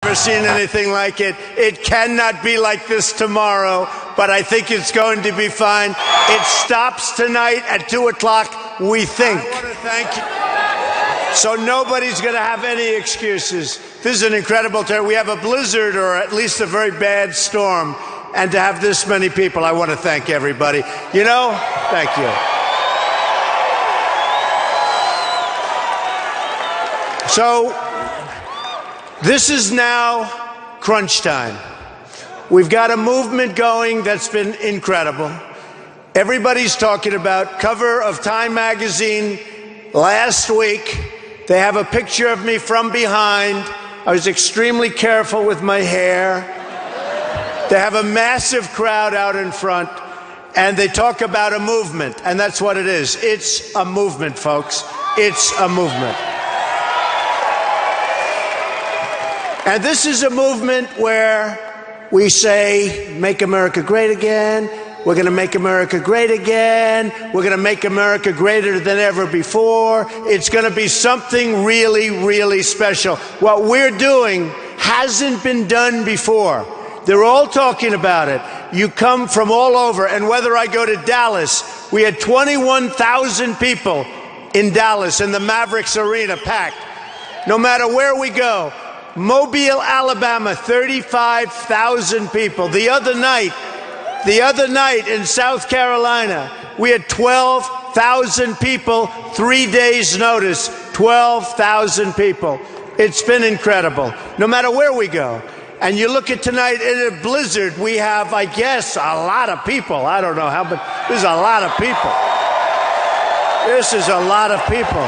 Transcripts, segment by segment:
never seen anything like it. It cannot be like this tomorrow, but I think it's going to be fine. It stops tonight at 2 o'clock, we think. I want to thank you. So nobody's going to have any excuses. This is an incredible time. We have a blizzard, or at least a very bad storm, and to have this many people, I want to thank everybody. You know, thank you. So this is now crunch time. We've got a movement going that's been incredible. Everybody's talking about cover of Time magazine last week. They have a picture of me from behind. I was extremely careful with my hair. They have a massive crowd out in front, and they talk about a movement, and that's what it is. It's a movement, folks. It's a movement. And this is a movement where we say, make America great again. We're going to make America great again. We're going to make America greater than ever before. It's going to be something really, really special. What we're doing hasn't been done before. They're all talking about it. You come from all over, and whether I go to Dallas, we had 21,000 people in Dallas in the Mavericks Arena packed. No matter where we go. Mobile, Alabama, 35,000 people. The other night in South Carolina, we had 12,000 people, 3 days' notice, 12,000 people. It's been incredible, no matter where we go. And you look at tonight, in a blizzard, we have, I guess, a lot of people. I don't know how, but there's a lot of people. This is a lot of people.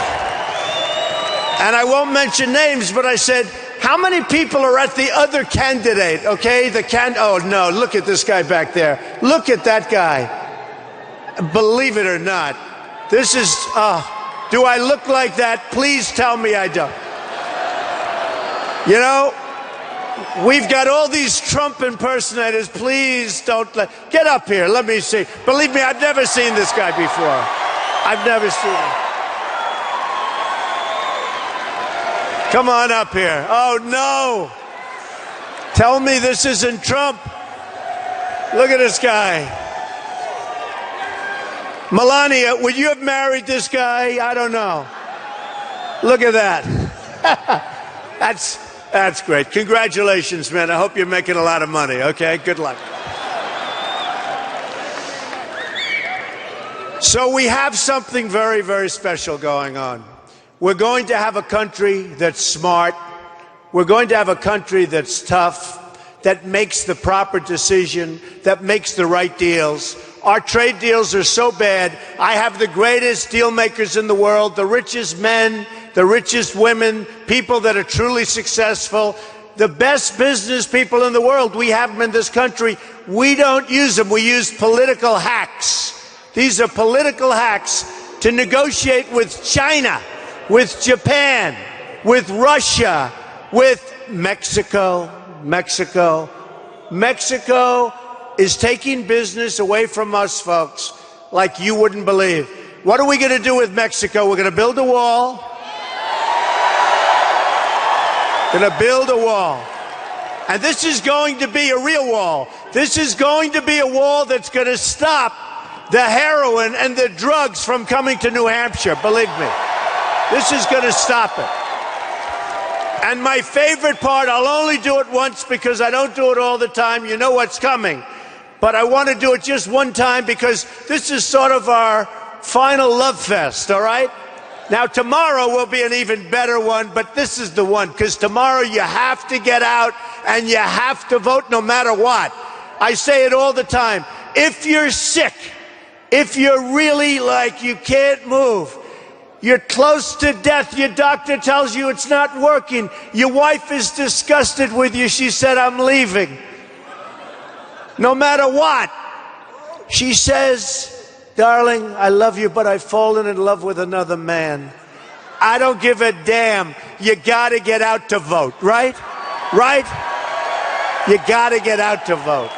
And I won't mention names, but I said, how many people are at the other candidate, okay? Oh, no, look at this guy back there. Look at that guy. Believe it or not, this is, do I look like that? Please tell me I don't. You know, we've got all these Trump impersonators. Please don't get up here. Let me see. Believe me, I've never seen this guy before. I've never seen him. Come on up here. Oh, no. Tell me this isn't Trump. Look at this guy. Melania, would you have married this guy? I don't know. Look at that. That's great. Congratulations, man. I hope you're making a lot of money, okay? Good luck. So we have something very, very special going on. We're going to have a country that's smart. We're going to have a country that's tough, that makes the proper decision, that makes the right deals. Our trade deals are so bad. I have the greatest deal makers in the world, the richest men, the richest women, people that are truly successful, the best business people in the world. We have them in this country. We don't use them. We use political hacks. These are political hacks to negotiate with China, with Japan, with Russia, with Mexico. Mexico is taking business away from us, folks, like you wouldn't believe. What are we going to do with Mexico? We're going to build a wall. Going to build a wall. And this is going to be a real wall. This is going to be a wall that's going to stop the heroin and the drugs from coming to New Hampshire. Believe me. This is going to stop it. And my favorite part, I'll only do it once because I don't do it all the time. You know what's coming. But I want to do it just one time because this is sort of our final love fest, all right? Now, tomorrow will be an even better one, but this is the one, because tomorrow you have to get out and you have to vote no matter what. I say it all the time. If you're sick, if you're really like you can't move, you're close to death, your doctor tells you it's not working, your wife is disgusted with you, she said, I'm leaving. No matter what, she says, darling, I love you, but I've fallen in love with another man. I don't give a damn. You gotta get out to vote, right? Right? You gotta get out to vote.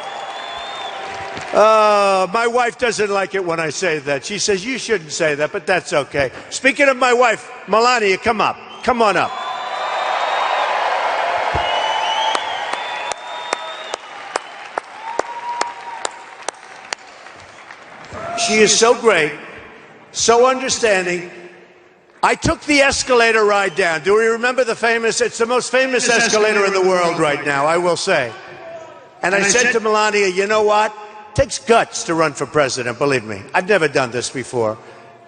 My wife doesn't like it when I say that. She says, you shouldn't say that, but that's okay. Speaking of my wife, Melania, come up. Come on up. She is so great, so understanding. I took the escalator ride down. Do we remember the famous, it's the most famous escalator in the world right now, I will say. And I said to Melania, you know what? It takes guts to run for president, believe me. I've never done this before.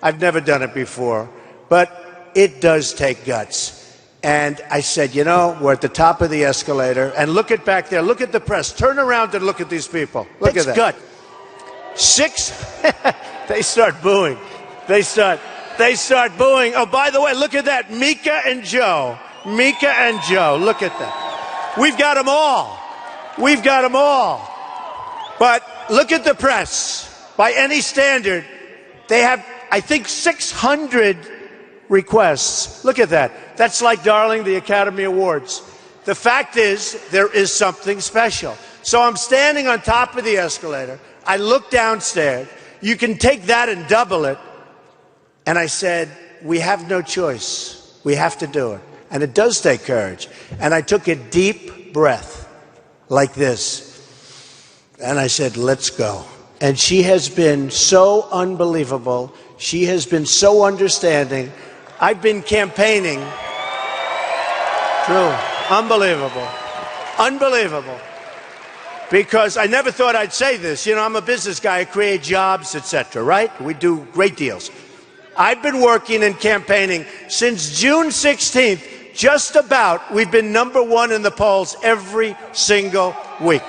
I've never done it before. But it does take guts. And I said, you know, we're at the top of the escalator, and look at back there. Look at the press. Turn around and look at these people. Look at that. Gut. They start booing. They start booing. Oh, by the way, look at that. Mika and Joe. Mika and Joe. Look at that. We've got them all. We've got them all. But look at the press. By any standard, they have, I think, 600 requests. Look at that. That's like, darling, the Academy Awards. The fact is, there is something special. So I'm standing on top of the escalator. I look downstairs. You can take that and double it. And I said, we have no choice. We have to do it. And it does take courage. And I took a deep breath like this. And I said, let's go. And she has been so unbelievable. She has been so understanding. I've been campaigning. True. Unbelievable. Unbelievable. Because I never thought I'd say this. You know, I'm a business guy. I create jobs, etc., right? We do great deals. I've been working and campaigning since June 16th, just about. We've been #1 in the polls every single week.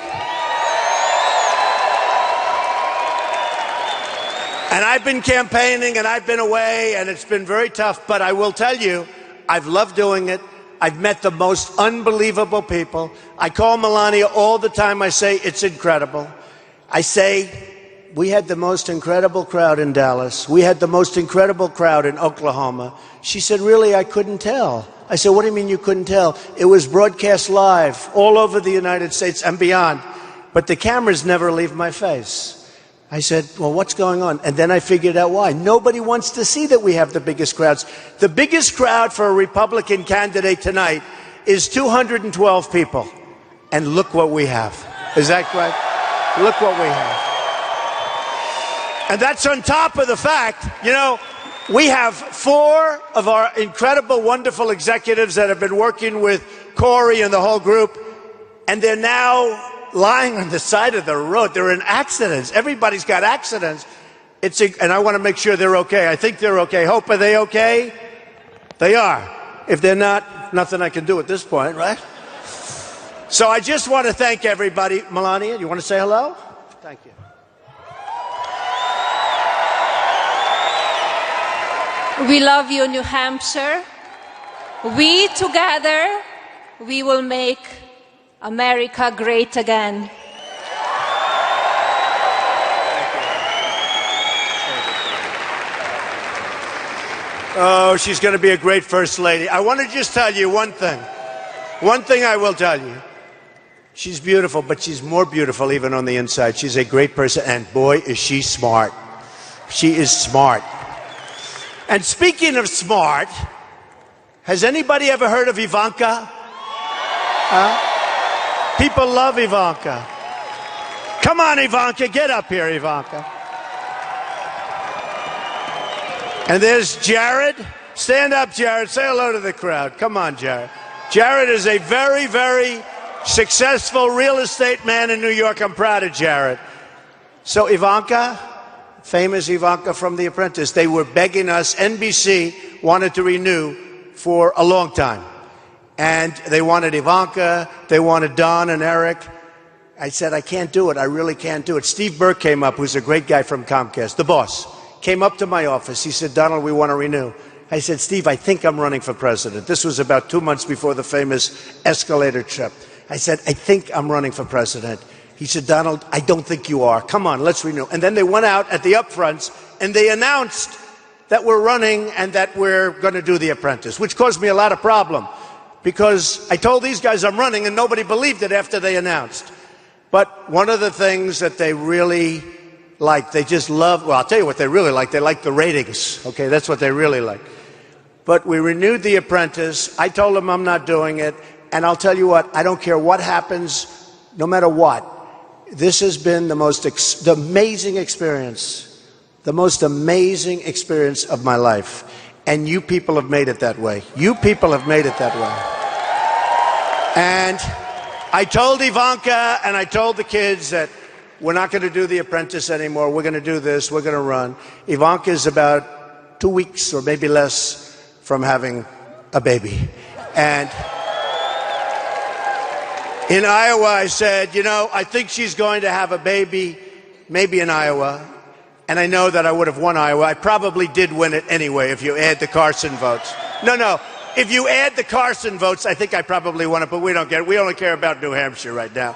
And I've been campaigning, and I've been away, and it's been very tough. But I will tell you, I've loved doing it. I've met the most unbelievable people. I call Melania all the time. I say, it's incredible. I say, we had the most incredible crowd in Dallas. We had the most incredible crowd in Oklahoma. She said, really, I couldn't tell. I said, what do you mean you couldn't tell? It was broadcast live all over the United States and beyond. But the cameras never leave my face. I said, well, what's going on? And then I figured out why. Nobody wants to see that we have the biggest crowds. The biggest crowd for a Republican candidate tonight is 212 people. And look what we have. Is that right? Look what we have. And that's on top of the fact, you know, we have 4 of our incredible, wonderful executives that have been working with Corey and the whole group, and they're now lying on the side of the road. They're in accidents. Everybody's got accidents. And I want to make sure they're okay. I think they're okay. Hope, are they okay? They are. If they're not, nothing I can do at this point, right? So I just want to thank everybody. Melania, you want to say hello? Thank you. We love you, New Hampshire. We together, we will make America great again. Oh, she's going to be a great first lady. I want to just tell you one thing. One thing I will tell you. She's beautiful, but she's more beautiful even on the inside. She's a great person, and boy, is she smart. She is smart. And speaking of smart, has anybody ever heard of Ivanka? People love Ivanka. Come on, Ivanka, get up here, Ivanka. And there's Jared. Stand up, Jared. Say hello to the crowd. Come on, Jared. Jared is a very, very successful real estate man in New York. I'm proud of Jared. So Ivanka, famous Ivanka from The Apprentice, they were begging us. NBC wanted to renew for a long time. And they wanted Ivanka, they wanted Don and Eric. I said, I can't do it. I really can't do it. Steve Burke came up, who's a great guy from Comcast, the boss, came up to my office. He said, Donald, we want to renew. I said, Steve, I think I'm running for president. This was about 2 months before the famous escalator trip. I said, I think I'm running for president. He said, Donald, I don't think you are. Come on, let's renew. And then they went out at the upfronts and they announced that we're running and that we're going to do The Apprentice, which caused me a lot of problem. Because I told these guys I'm running and nobody believed it after they announced. But one of the things that they really like, they just love, well, I'll tell you what they really like. They like the ratings. Okay, that's what they really like. But we renewed The Apprentice. I told them I'm not doing it. And I'll tell you what, I don't care what happens, no matter what. This has been the most amazing experience the most amazing experience of my life. And you people have made it that way. You people have made it that way. And I told Ivanka and I told the kids that we're not going to do The Apprentice anymore. We're going to do this. We're going to run. Ivanka is about 2 weeks or maybe less from having a baby. And in Iowa, I said, you know, I think she's going to have a baby, maybe in Iowa. And I know that I would have won Iowa. I probably did win it anyway if you add the Carson votes. No. If you add the Carson votes, I think I probably won it, but we don't get it. We only care about New Hampshire right now.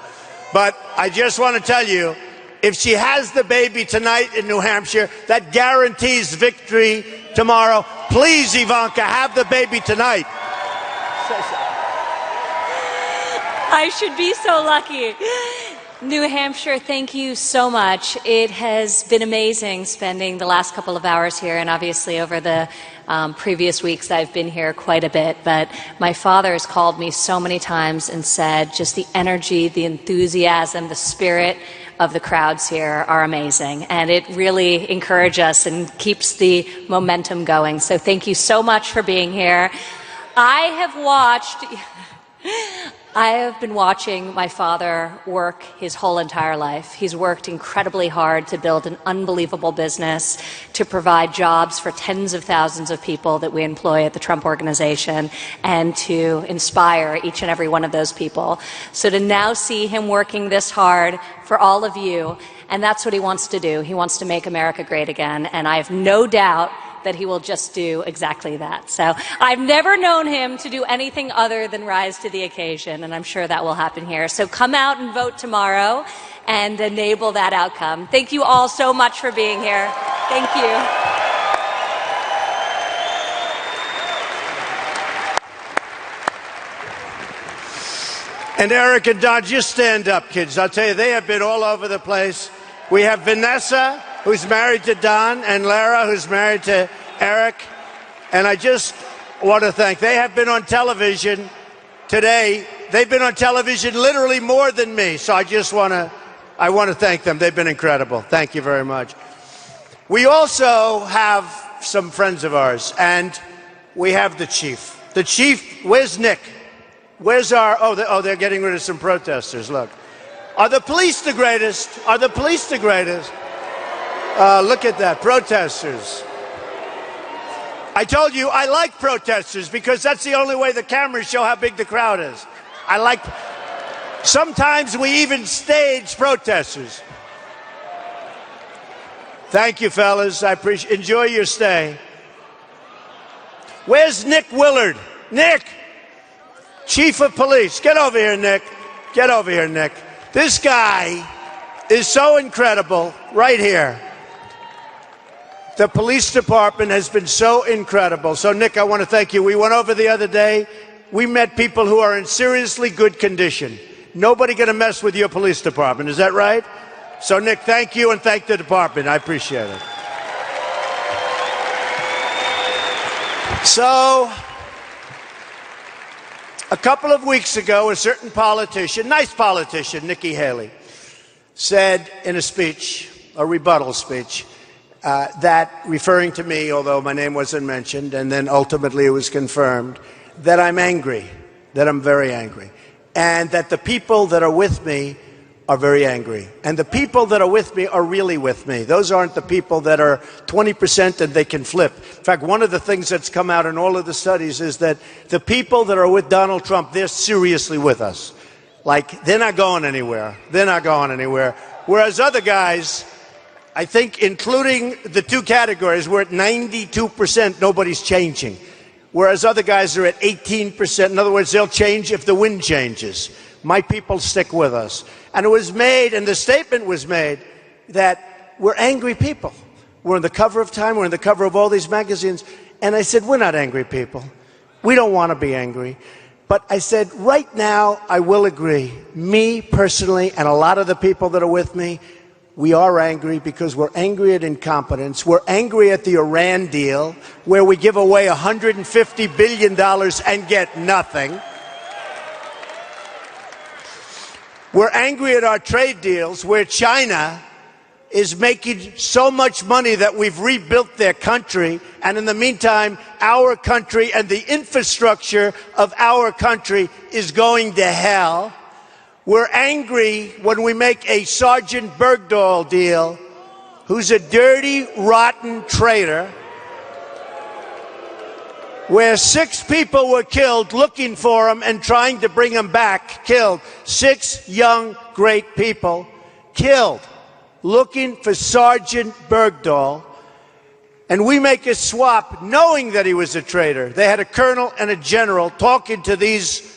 But I just want to tell you, if she has the baby tonight in New Hampshire, that guarantees victory tomorrow. Please, Ivanka, have the baby tonight. I should be so lucky. New Hampshire, thank you so much. It has been amazing spending the last couple of hours here, and obviously over the previous weeks I've been here quite a bit, but my father has called me so many times and said just the energy, the enthusiasm, the spirit of the crowds here are amazing, and it really encourages us and keeps the momentum going. So thank you so much for being here. I have been watching my father work his whole entire life. He's worked incredibly hard to build an unbelievable business, to provide jobs for tens of thousands of people that we employ at the Trump Organization, and to inspire each and every one of those people. So to now see him working this hard for all of you, and that's what he wants to do. He wants to make America great again, and I have no doubt that he will just do exactly that. So I've never known him to do anything other than rise to the occasion, and I'm sure that will happen here. So come out and vote tomorrow and enable that outcome. Thank you all so much for being here. Thank you. And Eric and Don, just stand up, kids. I'll tell you, they have been all over the place. We have Vanessa, who's married to Don, and Lara, who's married to Eric. And I just want to thank, they have been on television today. They've been on television literally more than me. So I want to thank them. They've been incredible. Thank you very much. We also have some friends of ours, and we have the chief. The chief, where's Nick? Where's our, they're getting rid of some protesters, look. Are the police the greatest? Are the police the greatest? Look at that, protesters. I told you I like protesters because that's the only way the cameras show how big the crowd is. Sometimes we even stage protesters. Thank you, fellas. I appreciate. Enjoy your stay. Where's Nick Willard? Nick, Chief of Police. Get over here, Nick. Get over here, Nick. This guy is so incredible right here. The police department has been so incredible. So, Nick, I want to thank you. We went over the other day. We met people who are in seriously good condition. Nobody going to mess with your police department. Is that right? So, Nick, thank you and thank the department. I appreciate it. So, a couple of weeks ago, a certain politician, nice politician, Nikki Haley, said in a speech, a rebuttal speech, that referring to me, although my name wasn't mentioned, and then ultimately it was confirmed, that I'm angry, that I'm very angry, and that the people that are with me are very angry. And the people that are with me are really with me. Those aren't the people that are 20% and they can flip. In fact, one of the things that's come out in all of the studies is that the people that are with Donald Trump, they're seriously with us. Like, they're not going anywhere. They're not going anywhere. Whereas other guys, I think, including the two categories, we're at 92%, nobody's changing. Whereas other guys are at 18%. In other words, they'll change if the wind changes. My people stick with us. And it was made, and the statement was made, that we're angry people. We're on the cover of Time, we're on the cover of all these magazines. And I said, we're not angry people. We don't want to be angry. But I said, right now, I will agree. Me, personally, and a lot of the people that are with me, we are angry because we're angry at incompetence. We're angry at the Iran deal, where we give away $150 billion and get nothing. We're angry at our trade deals, where China is making so much money that we've rebuilt their country, and in the meantime, our country and the infrastructure of our country is going to hell. We're angry when we make a Sergeant Bergdahl deal, who's a dirty, rotten traitor, where 6 people were killed looking for him and trying to bring him back, killed. 6 young, great people killed looking for Sergeant Bergdahl. And we make a swap knowing that he was a traitor. They had a colonel and a general talking to these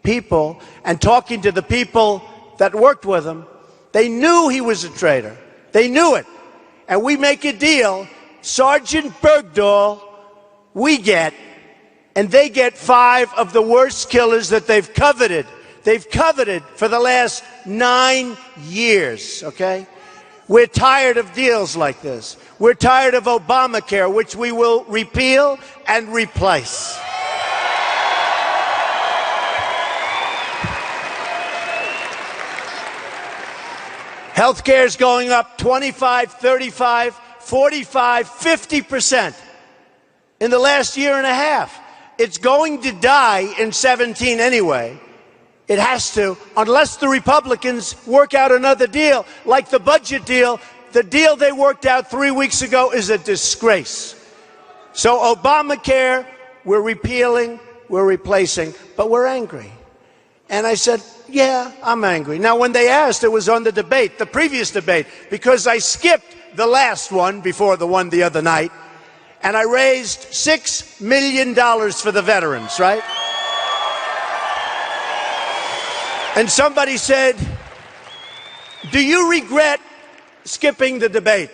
people and talking to the people that worked with him. They knew he was a traitor. They knew it. And we make a deal. Sergeant Bergdahl, we get, and they get 5 of the worst killers that they've coveted. They've coveted for the last 9 years, okay? We're tired of deals like this. We're tired of Obamacare, which we will repeal and replace. Healthcare is going up 25, 35, 45, 50% in the last year and a half. It's going to die in 17 anyway. It has to, unless the Republicans work out another deal, like the budget deal. The deal they worked out 3 weeks ago is a disgrace. So Obamacare, we're repealing, we're replacing, but we're angry. And I said, yeah, I'm angry. Now, when they asked, it was on the debate, the previous debate, because I skipped the last one before the one the other night, and I raised $6 million for the veterans, right? And somebody said, do you regret skipping the debate?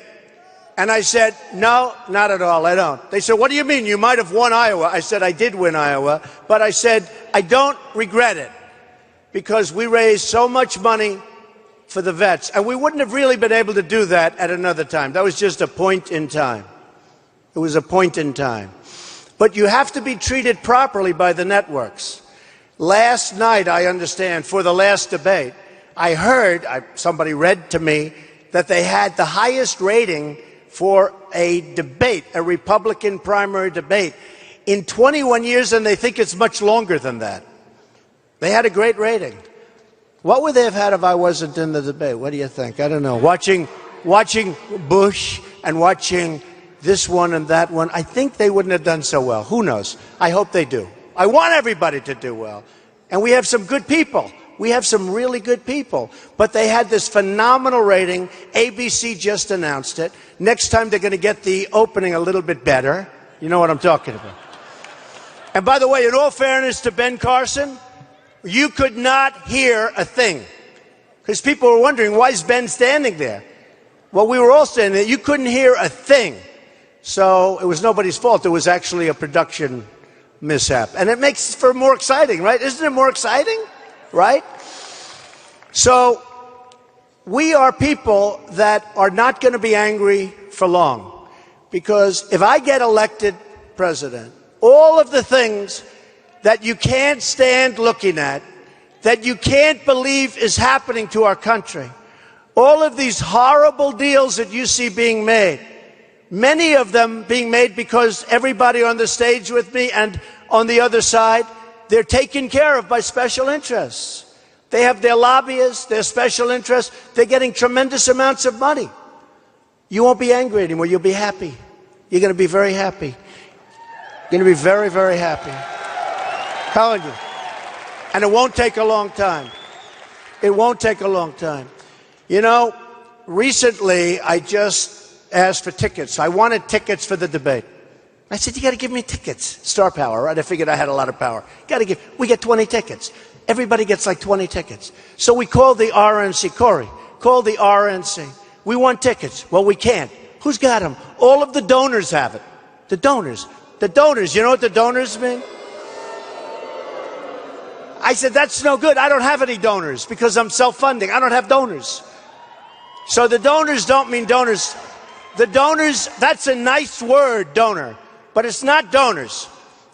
And I said, no, not at all, I don't. They said, what do you mean? You might have won Iowa. I said, I did win Iowa, but I said, I don't regret it, because we raised so much money for the vets, and we wouldn't have really been able to do that at another time. That was just a point in time. It was a point in time. But you have to be treated properly by the networks. Last night, I understand, for the last debate, I heard, somebody read to me, that they had the highest rating for a debate, a Republican primary debate, in 21 years, and they think it's much longer than that. They had a great rating. What would they have had if I wasn't in the debate? What do you think? I don't know. Watching Bush and watching this one and that one, I think they wouldn't have done so well. Who knows? I hope they do. I want everybody to do well. And we have some good people. We have some really good people. But they had this phenomenal rating. ABC just announced it. Next time they're going to get the opening a little bit better. You know what I'm talking about. And by the way, in all fairness to Ben Carson, you could not hear a thing. Because people were wondering, why is Ben standing there? Well, we were all standing there. You couldn't hear a thing. So it was nobody's fault. It was actually a production mishap. And it makes for more exciting, right? Isn't it more exciting? Right? So we are people that are not going to be angry for long. Because if I get elected president, all of the things that you can't stand looking at, that you can't believe is happening to our country, all of these horrible deals that you see being made, many of them being made because everybody on the stage with me and on the other side, they're taken care of by special interests. They have their lobbyists, their special interests. They're getting tremendous amounts of money. You won't be angry anymore. You'll be happy. You're going to be very happy. You're going to be very, very happy. Telling you. And it won't take a long time. It won't take a long time. You know, recently I just asked for tickets. I wanted tickets for the debate. I said, you got to give me tickets. Star power, right? I figured I had a lot of power. We get 20 tickets. Everybody gets like 20 tickets. So we called the RNC. Corey, call the RNC. We want tickets. Well, we can't. Who's got them? All of the donors have it. The donors. The donors. You know what the donors mean? I said, that's no good. I don't have any donors because I'm self-funding. I don't have donors. So the donors don't mean donors. The donors, that's a nice word, donor. But it's not donors.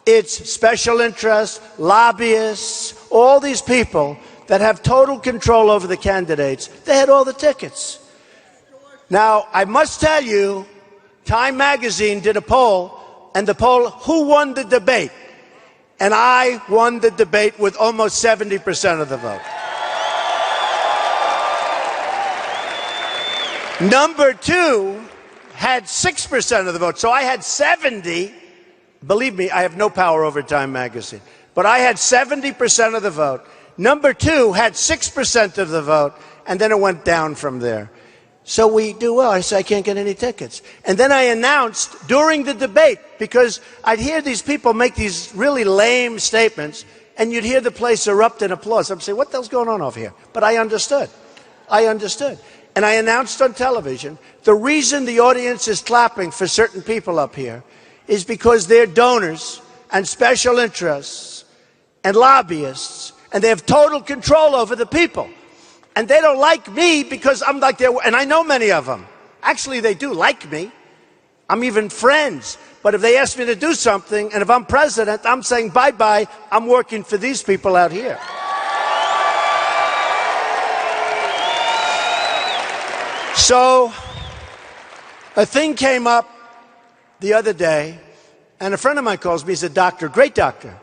It's special interests, lobbyists, all these people that have total control over the candidates. They had all the tickets. Now, I must tell you, Time magazine did a poll, and the poll, who won the debate? And I won the debate with almost 70% of the vote. Number two had 6% of the vote, so I had 70. Believe me, I have no power over Time magazine, but I had 70% of the vote. Number two had 6% of the vote, and then it went down from there. So we do well. I said, I can't get any tickets. And then I announced during the debate, because I'd hear these people make these really lame statements, and you'd hear the place erupt in applause. I'm saying, what the hell's going on over here? But I understood. I understood. And I announced on television, the reason the audience is clapping for certain people up here is because they're donors and special interests and lobbyists, and they have total control over the people. And they don't like me because I'm like their, and I know many of them. Actually, they do like me. I'm even friends. But if they ask me to do something, and if I'm president, I'm saying bye-bye, I'm working for these people out here. So, a thing came up the other day, and a friend of mine calls me, he's a doctor, great doctor.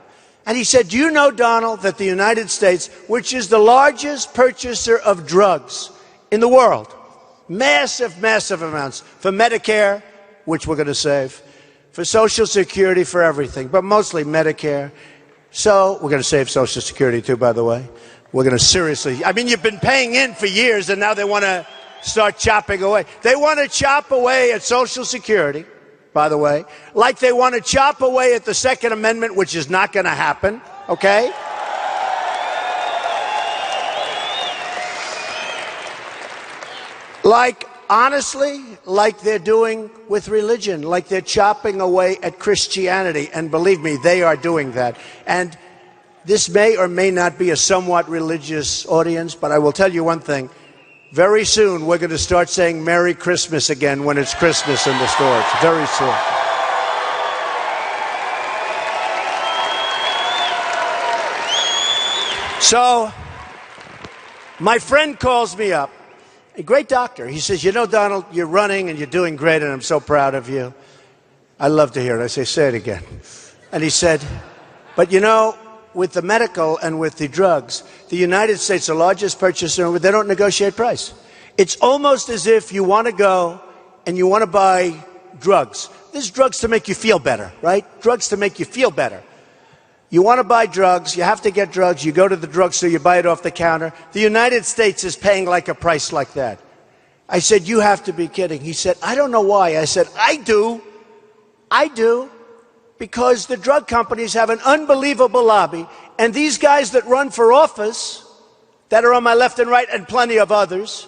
And he said, do you know, Donald, that the United States, which is the largest purchaser of drugs in the world, massive, massive amounts, for Medicare, which we're going to save, for Social Security, for everything, but mostly Medicare. So we're going to save Social Security, too, by the way. We're going to seriously, I mean, you've been paying in for years, and now they want to start chopping away. They want to chop away at Social Security, by the way, like they want to chop away at the Second Amendment, which is not going to happen, okay? Like, honestly, like they're doing with religion, like they're chopping away at Christianity, and believe me, they are doing that. And this may or may not be a somewhat religious audience, but I will tell you one thing. Very soon, we're going to start saying Merry Christmas again when it's Christmas in the stores. Very soon. So, my friend calls me up, a great doctor. He says, you know, Donald, you're running and you're doing great, and I'm so proud of you. I love to hear it. I say it again. And he said, but you know, with the medical and with the drugs, the United States, the largest purchaser, they don't negotiate price. It's almost as if you want to go and you want to buy drugs. There's drugs to make you feel better, right? Drugs to make you feel better. You want to buy drugs, you have to get drugs, you go to the drugstore, you buy it off the counter. The United States is paying like a price like that. I said, you have to be kidding. He said, I don't know why. I said, I do. Because the drug companies have an unbelievable lobby, and these guys that run for office, that are on my left and right, and plenty of others,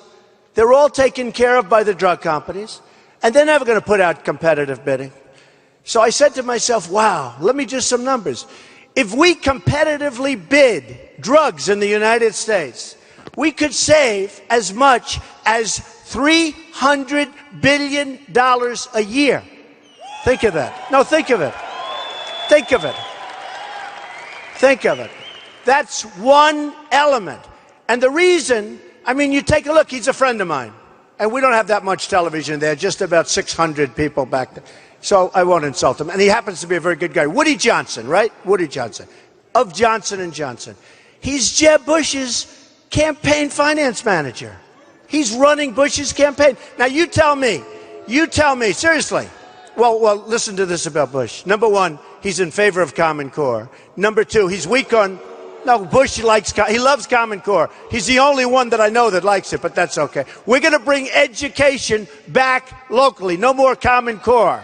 they're all taken care of by the drug companies, and they're never going to put out competitive bidding. So I said to myself, wow, let me just some numbers. If we competitively bid drugs in the United States, we could save as much as $300 billion a year. Think of that. No, think of it. Think of it. Think of it. That's one element. And the reason, I mean, you take a look, he's a friend of mine. And we don't have that much television there, just about 600 people back there. So I won't insult him. And he happens to be a very good guy. Woody Johnson, right? Woody Johnson. Of Johnson & Johnson. He's Jeb Bush's campaign finance manager. He's running Bush's campaign. Now you tell me, seriously. Well, listen to this about Bush. Number one, he's in favor of Common Core. Number two, he's weak on, no, Bush he loves Common Core. He's the only one that I know that likes it, but that's okay. We're going to bring education back locally. No more Common Core.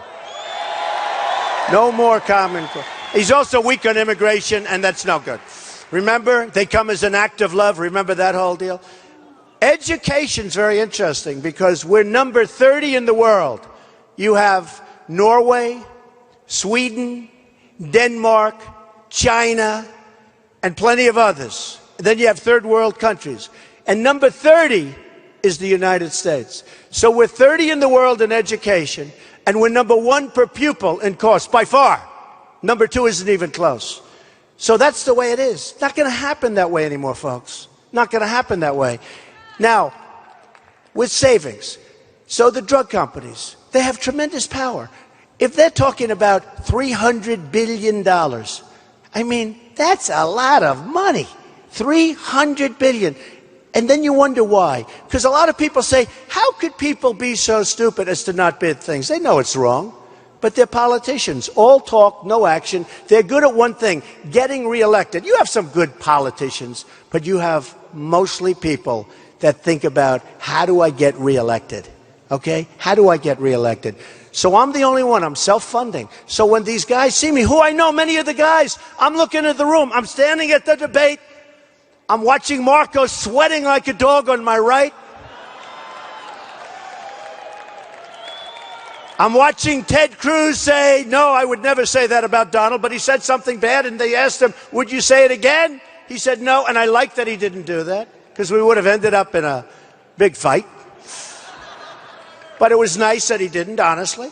No more Common Core. He's also weak on immigration, and that's no good. Remember, they come as an act of love. Remember that whole deal? Education's very interesting because we're number 30 in the world. You have Norway, Sweden, Denmark, China, and plenty of others. And then you have third world countries. And number 30 is the United States. So we're 30 in the world in education, and we're number 1 per pupil in cost, by far. Number 2 isn't even close. So that's the way it is. Not going to happen that way anymore, folks. Not going to happen that way. Now, with savings, So the drug companies, they have tremendous power. If they're talking about $300 billion, I mean, that's a lot of money. $300 billion. And then you wonder why. Because a lot of people say, how could people be so stupid as to not bid things? They know it's wrong. But they're politicians. All talk, no action. They're good at one thing, getting reelected. You have some good politicians, but you have mostly people that think about, how do I get reelected? Okay? How do I get reelected? So I'm the only one. I'm self-funding. So when these guys see me, who I know, many of the guys, I'm looking at the room. I'm standing at the debate. I'm watching Marco sweating like a dog on my right. I'm watching Ted Cruz say, no, I would never say that about Donald, but he said something bad, and they asked him, would you say it again? He said no, and I like that he didn't do that, because we would have ended up in a big fight. But it was nice that he didn't, honestly.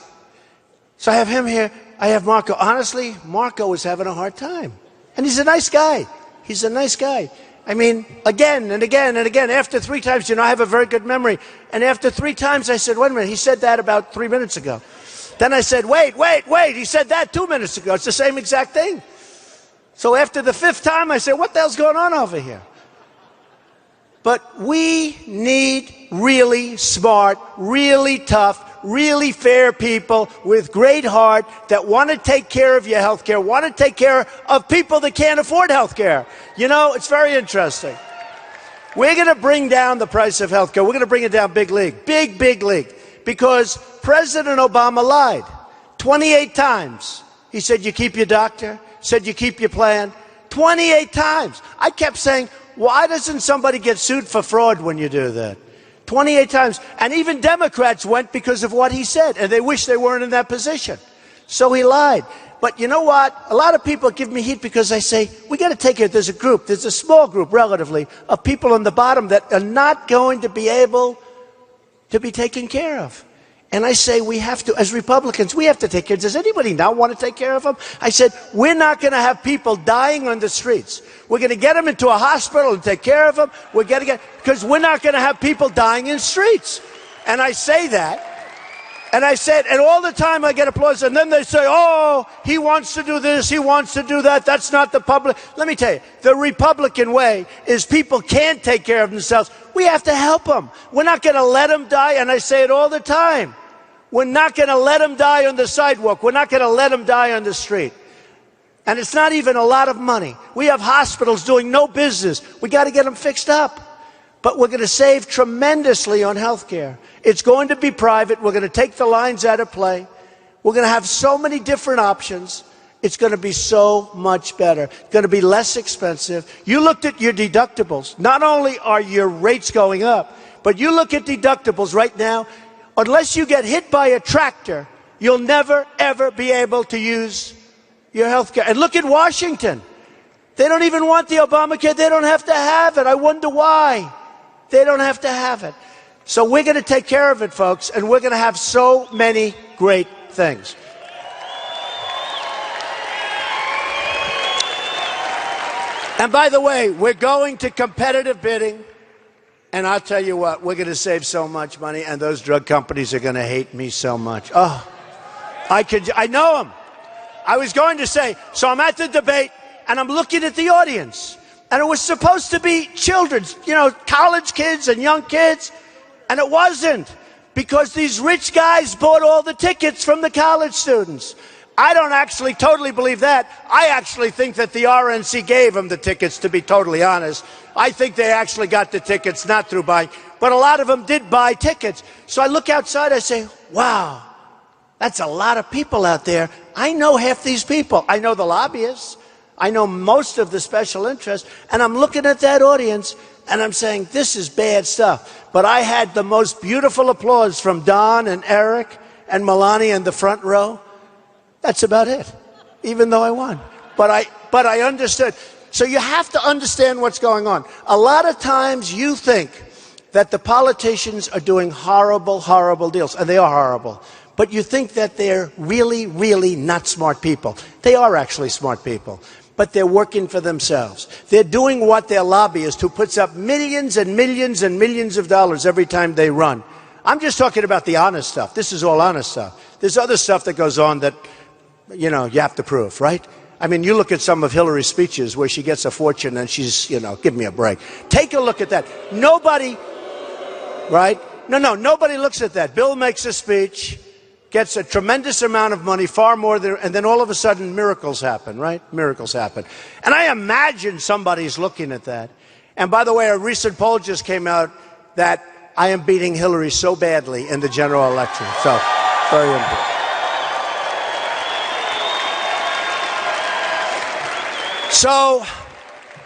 So I have him here. I have Marco. Honestly, Marco was having a hard time. And he's a nice guy. He's a nice guy. I mean, again and again and again, after 3 times, I have a very good memory. And after 3 times, I said, wait a minute, he said that about 3 minutes ago. Then I said, wait, he said that 2 minutes ago. It's the same exact thing. So after the 5th time, I said, what the hell's going on over here? But we need really smart, really tough, really fair people with great heart that want to take care of your health care, want to take care of people that can't afford health care. It's very interesting. We're going to bring down the price of health care. We're going to bring it down big league, big league, because President Obama lied 28 times. He said, you keep your doctor, said you keep your plan, 28 times. I kept saying, why doesn't somebody get sued for fraud when you do that? 28 times. And even Democrats went because of what he said, and they wish they weren't in that position. So he lied. But you know what? A lot of people give me heat because I say, we got to take it. There's a small group, relatively, of people on the bottom that are not going to be able to be taken care of. And I say we have to, as Republicans, we have to take care. Does anybody not want to take care of them? I said, we're not going to have people dying on the streets. We're going to get them into a hospital and take care of them. Because we're not going to have people dying in streets. And I say that. And I said, and all the time I get applause. And then they say, oh, he wants to do this, he wants to do that. That's not the public. Let me tell you, the Republican way is people can't take care of themselves. We have to help them. We're not going to let them die. And I say it all the time. We're not going to let them die on the sidewalk. We're not going to let them die on the street. And it's not even a lot of money. We have hospitals doing no business. We got to get them fixed up. But we're going to save tremendously on health care. It's going to be private. We're going to take the lines out of play. We're going to have so many different options. It's going to be so much better. It's going to be less expensive. You looked at your deductibles. Not only are your rates going up, but you look at deductibles right now. Unless you get hit by a tractor, you'll never, ever be able to use your health care. And look at Washington. They don't even want the Obamacare. They don't have to have it. I wonder why. They don't have to have it. So we're going to take care of it, folks, and we're going to have so many great things. And by the way, we're going to competitive bidding. And I'll tell you what, we're going to save so much money, and those drug companies are going to hate me so much. Oh, I know them. I was going to say, so I'm at the debate, and I'm looking at the audience. And it was supposed to be children, college kids and young kids. And it wasn't, because these rich guys bought all the tickets from the college students. I don't actually totally believe that. I actually think that the RNC gave them the tickets, to be totally honest. I think they actually got the tickets, not through buying. But a lot of them did buy tickets. So I look outside, I say, wow, that's a lot of people out there. I know half these people. I know the lobbyists. I know most of the special interests. And I'm looking at that audience, and I'm saying, this is bad stuff. But I had the most beautiful applause from Don and Eric and Melania in the front row. That's about it, even though I won. But I understood. So you have to understand what's going on. A lot of times you think that the politicians are doing horrible, horrible deals, and they are horrible. But you think that they're really, really not smart people. They are actually smart people, but they're working for themselves. They're doing what their lobbyist, who puts up millions and millions and millions of dollars every time they run. I'm just talking about the honest stuff. This is all honest stuff. There's other stuff that goes on that, you have to prove, right? I mean, you look at some of Hillary's speeches where she gets a fortune and she's, give me a break. Take a look at that. Nobody, right? No, nobody looks at that. Bill makes a speech, gets a tremendous amount of money, far more than, and then all of a sudden miracles happen, right? Miracles happen. And I imagine somebody's looking at that. And by the way, a recent poll just came out that I am beating Hillary so badly in the general election. So, very important. So,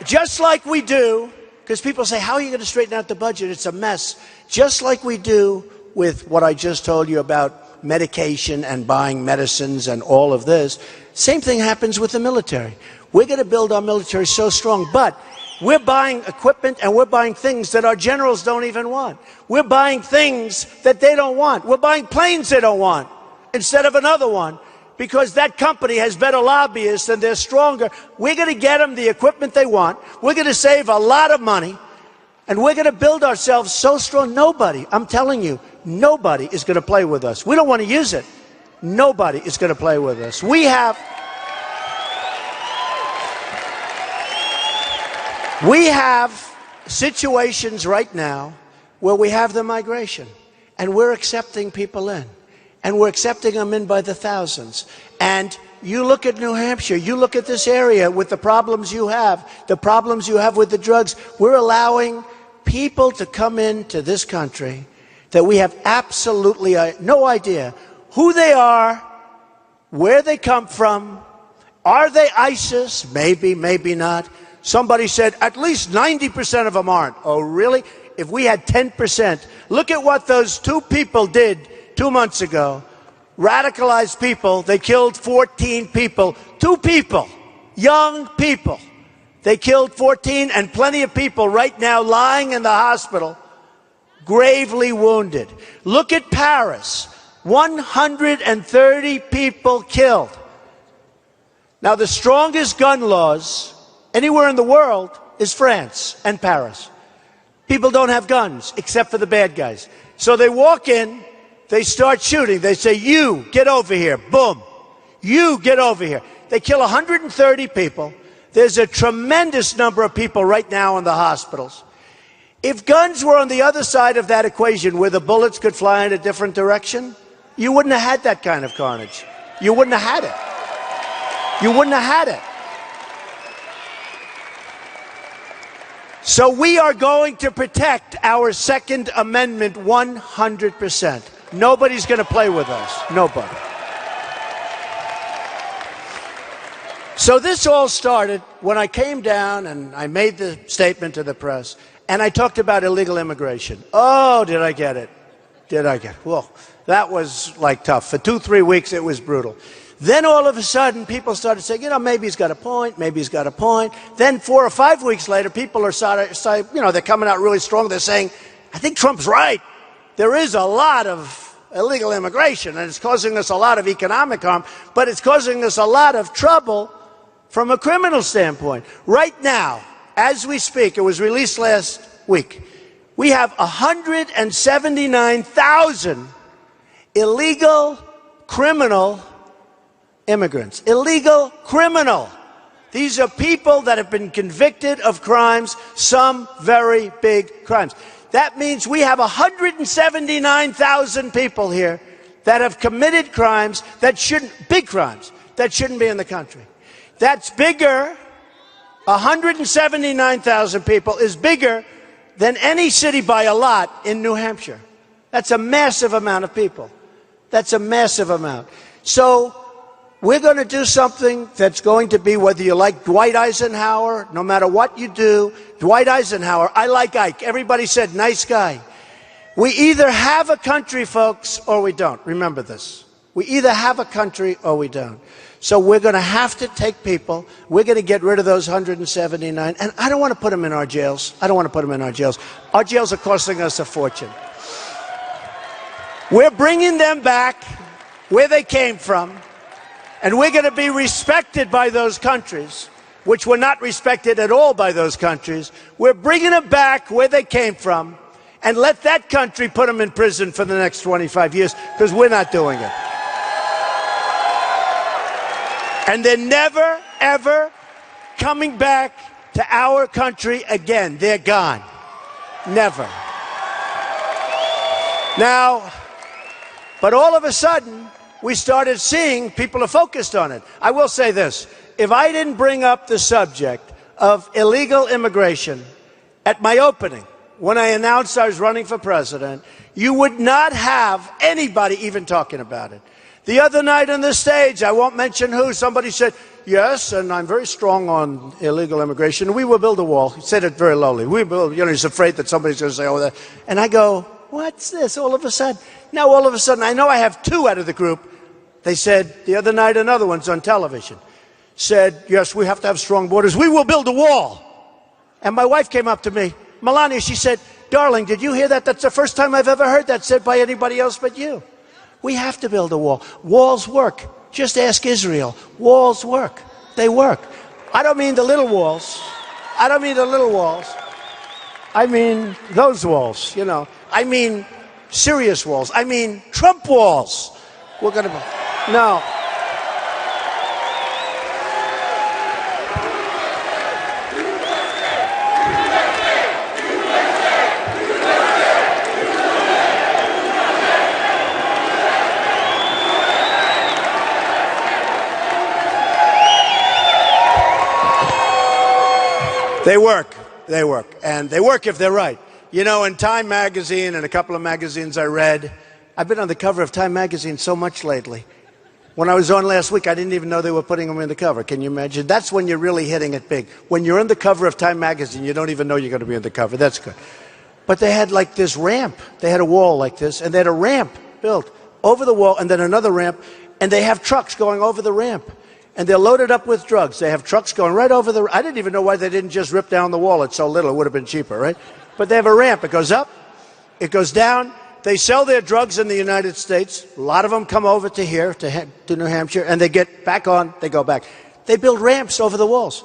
just like we do, because people say, how are you going to straighten out the budget? It's a mess. Just like we do with what I just told you about medication and buying medicines and all of this, same thing happens with the military. We're going to build our military so strong, but we're buying equipment and we're buying things that our generals don't even want. We're buying things that they don't want. We're buying planes they don't want instead of another one because that company has better lobbyists and they're stronger. We're going to get them the equipment they want. We're going to save a lot of money and we're going to build ourselves so strong. Nobody, I'm telling you, nobody is going to play with us. We don't want to use it. Nobody is going to play with us. We have situations right now where we have the migration and we're accepting people in and we're accepting them in by the thousands. And you look at New Hampshire, you look at this area with the problems you have with the drugs. We're allowing people to come into this country that we have absolutely no idea who they are, where they come from. Are they ISIS? Maybe, maybe not. Somebody said at least 90% of them aren't. Oh, really? If we had 10%, look at what those two people did 2 months ago. Radicalized people. They killed 14 people. 2 people. Young people. They killed 14 and plenty of people right now lying in the hospital, gravely wounded. Look at Paris. 130 people killed. Now, the strongest gun laws anywhere in the world is France and Paris. People don't have guns except for the bad guys. So they walk in, they start shooting. They say, you, get over here. Boom. You, get over here. They kill 130 people. There's a tremendous number of people right now in the hospitals. If guns were on the other side of that equation where the bullets could fly in a different direction, you wouldn't have had that kind of carnage. You wouldn't have had it. You wouldn't have had it. So we are going to protect our Second Amendment 100%. Nobody's going to play with us. Nobody. So this all started when I came down and I made the statement to the press and I talked about illegal immigration. Oh, did I get it? Did I get it? Well, that was like tough. For 2-3 weeks, it was brutal. Then all of a sudden, people started saying, maybe he's got a point, maybe he's got a point. Then 4 or 5 weeks later, people are they're coming out really strong. They're saying, I think Trump's right. There is a lot of illegal immigration, and it's causing us a lot of economic harm, but it's causing us a lot of trouble from a criminal standpoint. Right now, as we speak, it was released last week, we have 179,000 illegal criminal immigrants. Illegal criminal. These are people that have been convicted of crimes, some very big crimes. That means we have 179,000 people here that have committed crimes that shouldn't, big crimes, that shouldn't be in the country. That's bigger, 179,000 people is bigger than any city by a lot in New Hampshire. That's a massive amount of people. That's a massive amount. So we're going to do something that's going to be, whether you like Dwight Eisenhower, no matter what you do, Dwight Eisenhower, I like Ike. Everybody said, nice guy. We either have a country, folks, or we don't. Remember this. We either have a country or we don't. So we're going to have to take people. We're going to get rid of those 179. And I don't want to put them in our jails. I don't want to put them in our jails. Our jails are costing us a fortune. We're bringing them back where they came from. And we're going to be respected by those countries, which were not respected at all by those countries. We're bringing them back where they came from. and let that country put them in prison for the next 25 years, because we're not doing it. And they're never, ever coming back to our country again. They're gone. Never. Now, but all of a sudden, we started seeing people are focused on it. I will say this. If I didn't bring up the subject of illegal immigration at my opening, when I announced I was running for president, you would not have anybody even talking about it. The other night on the stage, I won't mention who, somebody said, yes, and I'm very strong on illegal immigration. We will build a wall. He said it very lowly. We build, he's afraid that somebody's going to say, oh, that. And I go, what's this all of a sudden? Now, all of a sudden, I know I have two out of the group. They said the other night, another one's on television, said, yes, we have to have strong borders. We will build a wall. And my wife came up to me, Melania, she said, darling, did you hear that? That's the first time I've ever heard that said by anybody else but you. We have to build a wall. Walls work. Just ask Israel. Walls work. They work. I don't mean the little walls. I don't mean the little walls. I mean those walls, I mean serious walls. I mean Trump walls. We're going to... No. They work. They work. And they work if they're right. In Time magazine and a couple of magazines I read, I've been on the cover of Time magazine so much lately. When I was on last week, I didn't even know they were putting them in the cover. Can you imagine? That's when you're really hitting it big. When you're on the cover of Time magazine, you don't even know you're going to be on the cover. That's good. But they had like this ramp. They had a wall like this, and they had a ramp built over the wall, and then another ramp, and they have trucks going over the ramp. And they're loaded up with drugs. They have trucks going right over the... I didn't even know why they didn't just rip down the wall. It's so little, it would have been cheaper, right? But they have a ramp. It goes up, it goes down. They sell their drugs in the United States. A lot of them come over to here, to New Hampshire, and they get back on, they go back. They build ramps over the walls.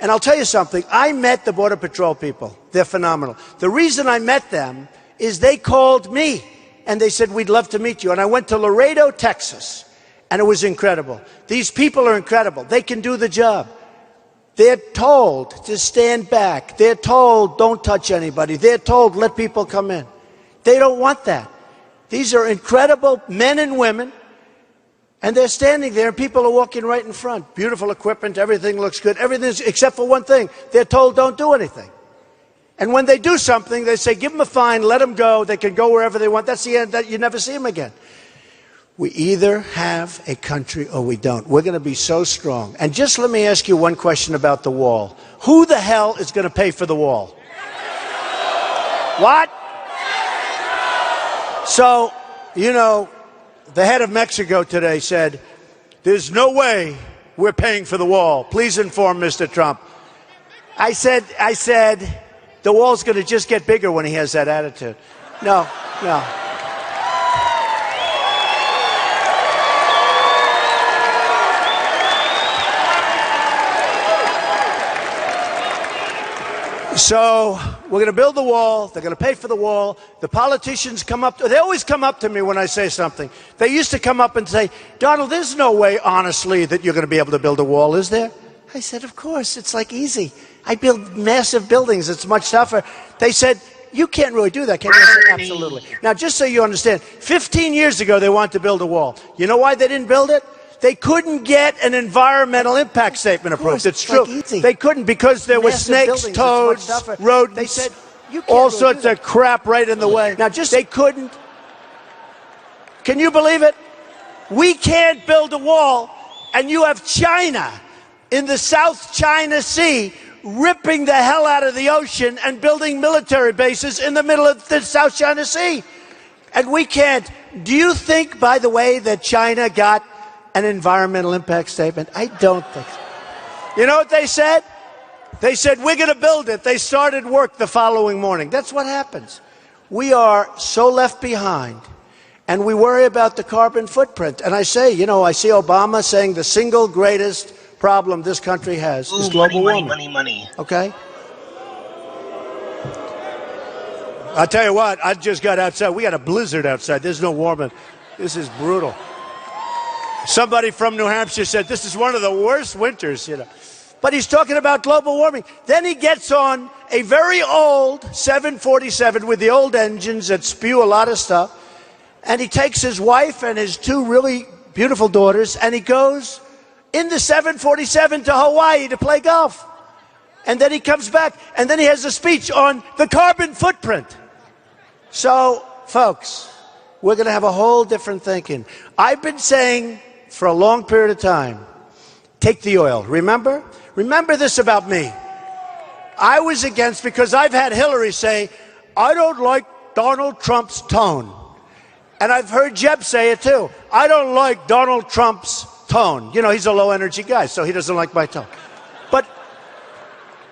And I'll tell you something. I met the Border Patrol people. They're phenomenal. The reason I met them is they called me, and they said, we'd love to meet you. And I went to Laredo, Texas. And it was incredible. These people are incredible. They can do the job. They're told to stand back. They're told don't touch anybody. They're told let people come in. They don't want that. These are incredible men and women, and they're standing there, and people are walking right in front. Beautiful equipment. Everything looks good. Everything's except for one thing. They're told don't do anything. And when they do something, they say give them a fine, let them go. They can go wherever they want. That's the end. You never see them again. We either have a country or we don't. We're going to be so strong. And just let me ask you one question about the wall. Who the hell is going to pay for the wall? What? So, the head of Mexico today said, there's no way we're paying for the wall. Please inform Mr. Trump. I said, the wall's going to just get bigger when he has that attitude. No. So we're going to build the wall. They're going to pay for the wall. The politicians they always come up to me when I say something. They used to come up and say, Donald, there's no way, honestly, that you're going to be able to build a wall, is there? I said, of course. It's like easy. I build massive buildings. It's much tougher. They said, you can't really do that, can you? I said, absolutely. Now, just so you understand, 15 years ago, they wanted to build a wall. You know why they didn't build it? They couldn't get an environmental impact statement approved. It's true. They couldn't because there were snakes, toads, rodents. They said all sorts of crap right in the way. Now, they couldn't. Can you believe it? We can't build a wall, and you have China in the South China Sea ripping the hell out of the ocean and building military bases in the middle of the South China Sea. And we can't. Do you think, by the way, that China got an environmental impact statement? I don't think so. You know what they said? They said, we're going to build it. They started work the following morning. That's what happens. We are so left behind, and we worry about the carbon footprint. And I say, I see Obama saying the single greatest problem this country has is global warming. Money. Okay? I'll tell you what, I just got outside. We got a blizzard outside. There's no warming. This is brutal. Somebody from New Hampshire said this is one of the worst winters, you know. But he's talking about global warming. Then he gets on a very old 747 with the old engines that spew a lot of stuff. And he takes his wife and his two really beautiful daughters, and he goes in the 747 to Hawaii to play golf. And then he comes back, and then he has a speech on the carbon footprint. So, folks, we're going to have a whole different thinking. I've been saying for a long period of time, take the oil. Remember? Remember this about me. I was against, because I've had Hillary say, I don't like Donald Trump's tone. And I've heard Jeb say it too. I don't like Donald Trump's tone. You know, he's a low energy guy, so he doesn't like my tone.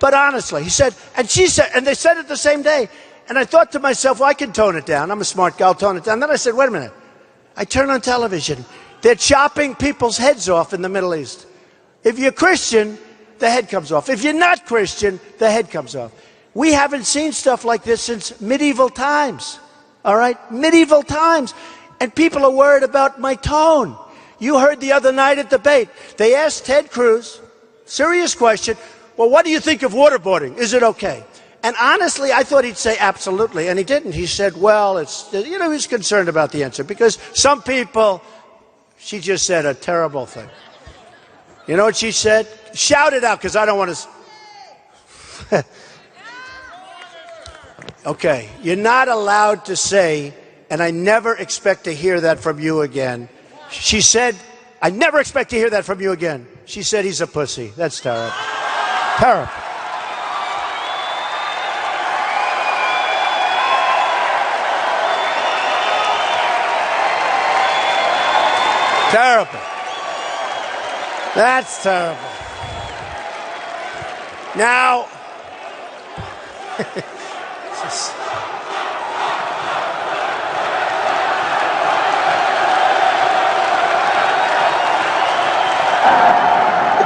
But honestly, he said, and she said, and they said it the same day. And I thought to myself, well, I can tone it down. I'm a smart guy, I'll tone it down. Then I said, wait a minute. I turn on television. They're chopping people's heads off in the Middle East. If you're Christian, the head comes off. If you're not Christian, the head comes off. We haven't seen stuff like this since medieval times. All right? Medieval times. And people are worried about my tone. You heard the other night at debate, they asked Ted Cruz, serious question, well, what do you think of waterboarding? Is it okay? And honestly, I thought he'd say absolutely, and he didn't. He said, well, it's, you know, he's concerned about the answer, because some people, she just said a terrible thing. You know what she said? Shout it out, because I don't want to. Okay, you're not allowed to say, and I never expect to hear that from you again. She said, I never expect to hear that from you again. She said he's a pussy. That's terrible. Terrible. Terrible. That's terrible. Now,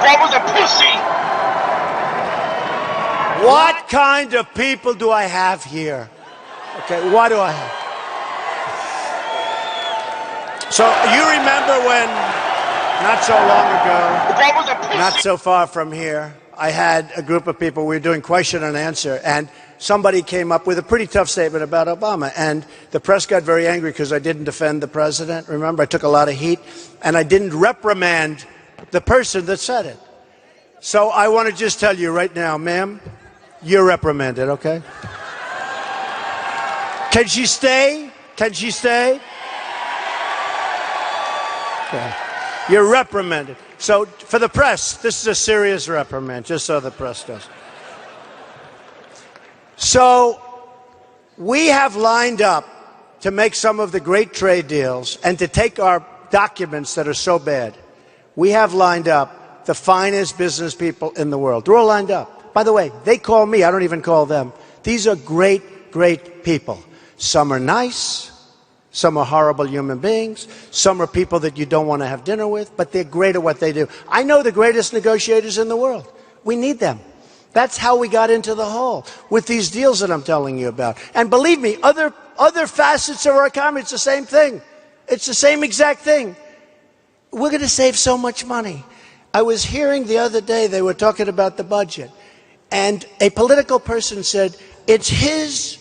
That was a pussy. what kind of people do I have here? Okay, what do I have? So you remember when, not so long ago, That was a pussy. not so far from here, I had a group of people, we were doing question and answer, and somebody came up with a pretty tough statement about Obama, and the press got very angry because I didn't defend the president. Remember, I took a lot of heat, and I didn't reprimand the person that said it. So I want to just tell you right now, ma'am, you're reprimanded, okay? Can she stay? Can she stay? Okay. You're reprimanded. So for the press, this is a serious reprimand, just so the press does. So we have lined up to make some of the great trade deals and to take our documents that are so bad. We have lined up the finest business people in the world. They're all lined up. By the way, they call me. I don't even call them. These are great, great people. Some are nice. Some are horrible human beings. Some are people that you don't want to have dinner with, but they're great at what they do. I know the greatest negotiators in the world. We need them. That's how we got into the hole with these deals that I'm telling you about. And believe me, other facets of our economy, it's the same thing. It's the same exact thing. We're going to save so much money. I was hearing the other day, they were talking about the budget, and a political person said it's his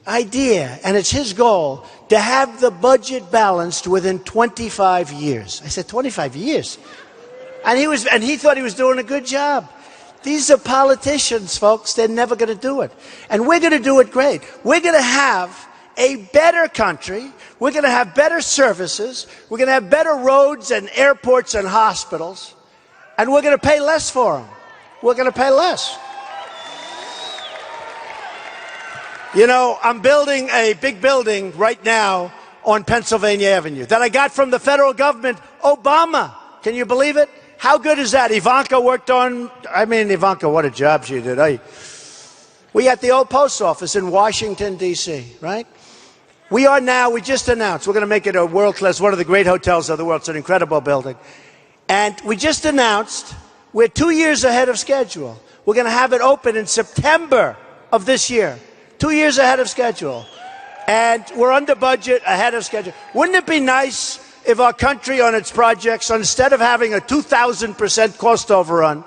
idea and it's his goal to have the budget balanced within 25 years. I said, 25 years? And he thought he was doing a good job. These are politicians, folks. They're never going to do it. And we're going to do it great. We're going to have a better country. We're going to have better services. We're going to have better roads and airports and hospitals. And we're going to pay less for them. We're going to pay less. You know, I'm building a big building right now on Pennsylvania Avenue that I got from the federal government, Obama. Can you believe it? How good is that? Ivanka worked on, Ivanka, what a job she did. We at the old post office in Washington, D.C., right? We just announced, we're going to make it a world-class, one of the great hotels of the world. It's an incredible building. And we just announced we're 2 years ahead of schedule. We're going to have it open in September of this year. 2 years ahead of schedule. And we're under budget, ahead of schedule. Wouldn't it be nice if our country on its projects, instead of having a 2,000% cost overrun,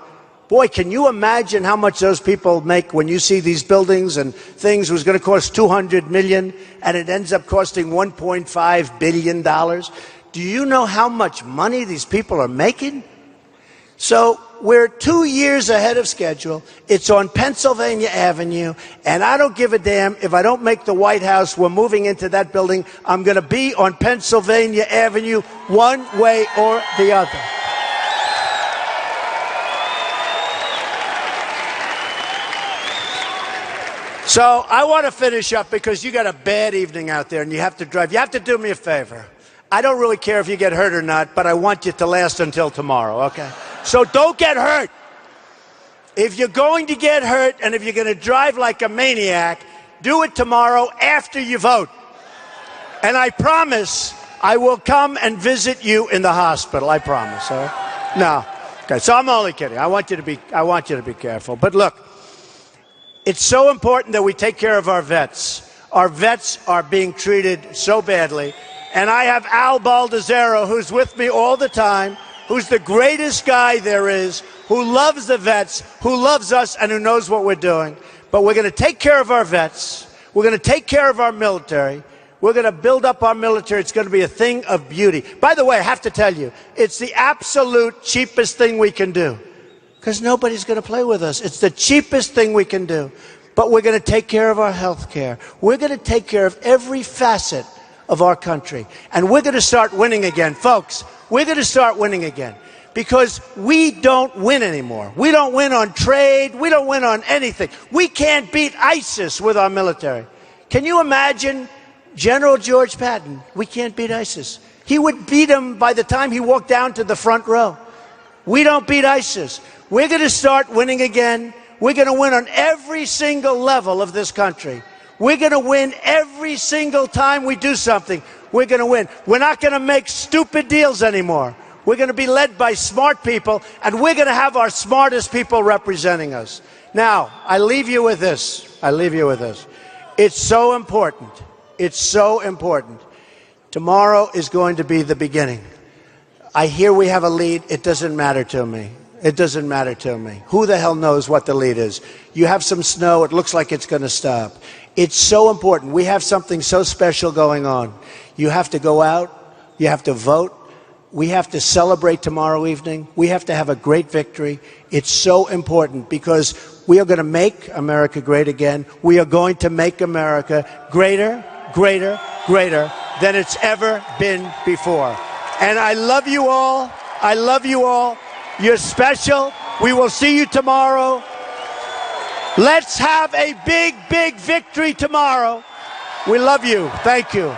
boy, can you imagine how much those people make when you see these buildings and things was going to cost $200 million and it ends up costing $1.5 billion? Do you know how much money these people are making? So we're 2 years ahead of schedule. It's on Pennsylvania Avenue, and I don't give a damn if I don't make the White House. We're moving into that building. I'm going to be on Pennsylvania Avenue one way or the other. So I want to finish up because you got a bad evening out there and you have to drive. You have to do me a favor. I don't really care if you get hurt or not, but I want you to last until tomorrow, okay? So don't get hurt. If you're going to get hurt and if you're going to drive like a maniac, do it tomorrow after you vote. And I promise I will come and visit you in the hospital. I promise. All right? No. Okay, so I'm only kidding. I want you to be careful. But look, it's so important that we take care of our vets. Our vets are being treated so badly. And I have Al Baldessaro, who's with me all the time, who's the greatest guy there is, who loves the vets, who loves us, and who knows what we're doing. But we're going to take care of our vets. We're going to take care of our military. We're going to build up our military. It's going to be a thing of beauty. By the way, I have to tell you, it's the absolute cheapest thing we can do because nobody's going to play with us. It's the cheapest thing we can do. But we're going to take care of our health care. We're going to take care of every facet of our country. And we're going to start winning again. Folks, we're going to start winning again because we don't win anymore. We don't win on trade. We don't win on anything. We can't beat ISIS with our military. Can you imagine General George Patton? We can't beat ISIS. He would beat him by the time he walked down to the front row. We don't beat ISIS. We're going to start winning again. We're going to win on every single level of this country. We're going to win every single time we do something. We're going to win. We're not going to make stupid deals anymore. We're going to be led by smart people, and we're going to have our smartest people representing us. Now, I leave you with this. It's so important. It's so important. Tomorrow is going to be the beginning. I hear we have a lead. It doesn't matter to me. It doesn't matter to me. Who the hell knows what the lead is? You have some snow. It looks like it's going to stop. It's so important. We have something so special going on. You have to go out. You have to vote. We have to celebrate tomorrow evening. We have to have a great victory. It's so important because we are going to make America great again. We are going to make America greater, greater, greater than it's ever been before. And I love you all. I love you all. You're special. We will see you tomorrow. Let's have a big, big victory tomorrow. We love you. Thank you.